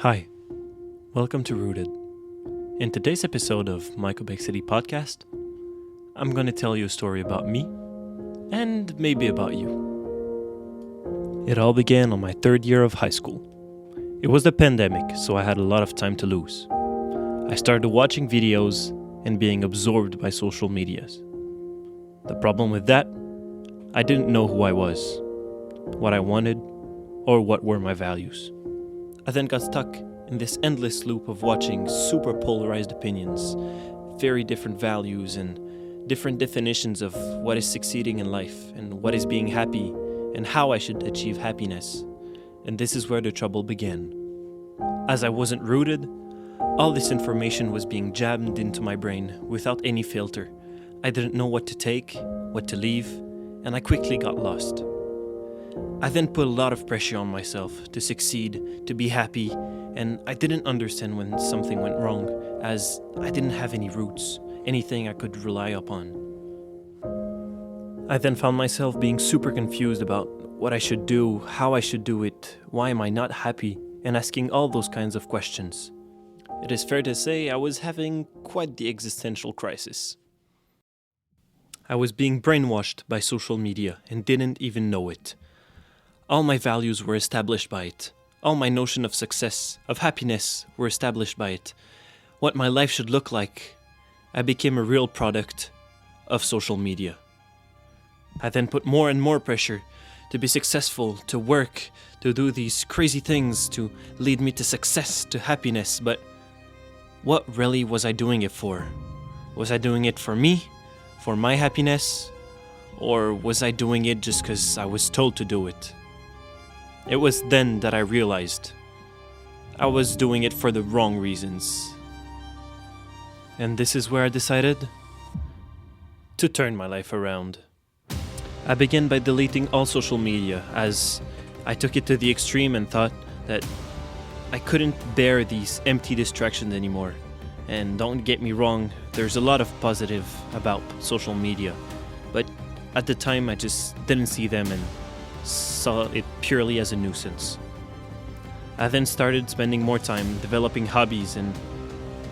Hi, welcome to Rooted. In today's episode of my Québec City podcast, I'm going to tell you a story about me and maybe about you. It all began on my third year of high school. It was the pandemic, so I had a lot of time to lose. I started watching videos and being absorbed by social medias. The problem with that, I didn't know who I was, what I wanted, or what were my values. I then got stuck in this endless loop of watching super polarized opinions, very different values and different definitions of what is succeeding in life and what is being happy and how I should achieve happiness. And this is where the trouble began. As I wasn't rooted, all this information was being jammed into my brain without any filter. I didn't know what to take, what to leave, and I quickly got lost. I then put a lot of pressure on myself to succeed, to be happy, and I didn't understand when something went wrong, as I didn't have any roots, anything I could rely upon. I then found myself being super confused about what I should do, how I should do it, why am I not happy, and asking all those kinds of questions. It is fair to say I was having quite the existential crisis. I was being brainwashed by social media and didn't even know it. All my values were established by it. All my notion of success, of happiness, were established by it. What my life should look like. I became a real product of social media. I then put more and more pressure to be successful, to work, to do these crazy things, to lead me to success, to happiness. But what really was I doing it for? Was I doing it for me? For my happiness? Or was I doing it just because I was told to do it? It was then that I realized I was doing it for the wrong reasons. And this is where I decided to turn my life around. I began by deleting all social media, as I took it to the extreme and thought that I couldn't bear these empty distractions anymore. And don't get me wrong, there's a lot of positive about social media, but at the time I just didn't see them and saw it purely as a nuisance. I then started spending more time developing hobbies and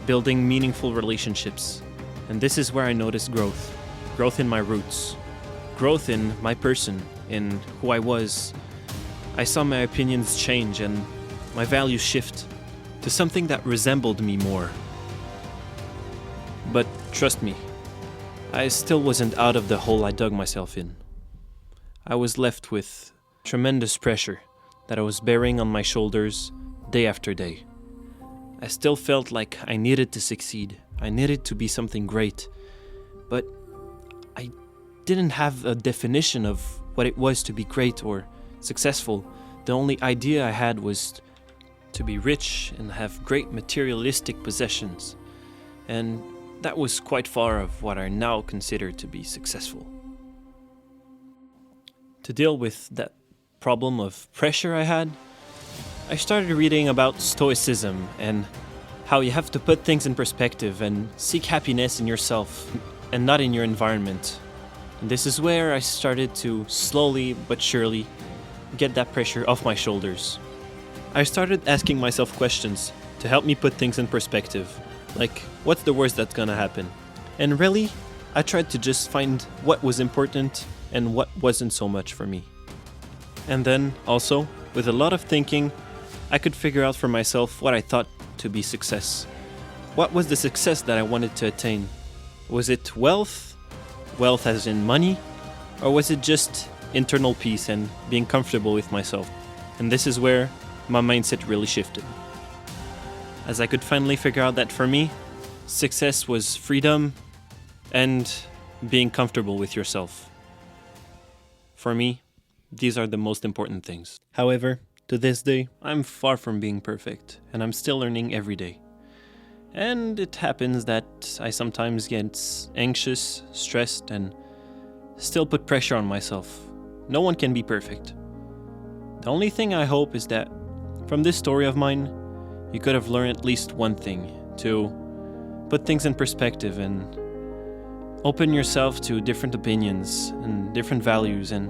building meaningful relationships. And this is where I noticed growth. Growth in my roots. Growth in my person, in who I was. I saw my opinions change and my values shift to something that resembled me more. But trust me, I still wasn't out of the hole I dug myself in. I was left with tremendous pressure that I was bearing on my shoulders day after day. I still felt like I needed to succeed. I needed to be something great. But I didn't have a definition of what it was to be great or successful. The only idea I had was to be rich and have great materialistic possessions. And that was quite far of what I now consider to be successful. To deal with that problem of pressure I had, I started reading about Stoicism and how you have to put things in perspective and seek happiness in yourself and not in your environment. And this is where I started to slowly but surely get that pressure off my shoulders. I started asking myself questions to help me put things in perspective, like what's the worst that's gonna happen? And really, I tried to just find what was important and what wasn't so much for me. And then, also, with a lot of thinking, I could figure out for myself what I thought to be success. What was the success that I wanted to attain? Was it wealth? Wealth as in money? Or was it just internal peace and being comfortable with myself? And this is where my mindset really shifted. As I could finally figure out that for me, success was freedom and being comfortable with yourself. For me, these are the most important things. However, to this day, I'm far from being perfect, and I'm still learning every day. And it happens that I sometimes get anxious, stressed, and still put pressure on myself. No one can be perfect. The only thing I hope is that from this story of mine, you could have learned at least one thing, to put things in perspective and open yourself to different opinions and different values, and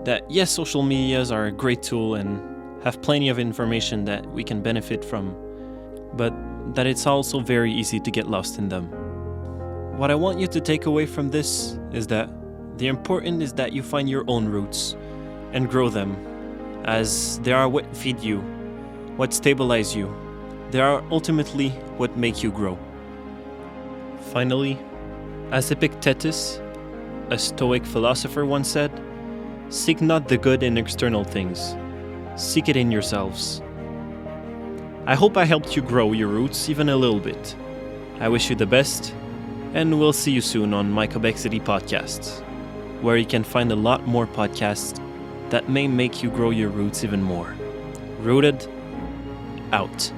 that yes, social medias are a great tool and have plenty of information that we can benefit from, but that it's also very easy to get lost in them. What I want you to take away from this is that the important is that you find your own roots and grow them, as they are what feed you, what stabilize you. They are ultimately what make you grow. Finally, as Epictetus, a Stoic philosopher, once said, "Seek not the good in external things, seek it in yourselves." I hope I helped you grow your roots even a little bit. I wish you the best, and we'll see you soon on my Québec City podcasts, where you can find a lot more podcasts that may make you grow your roots even more. Rooted out.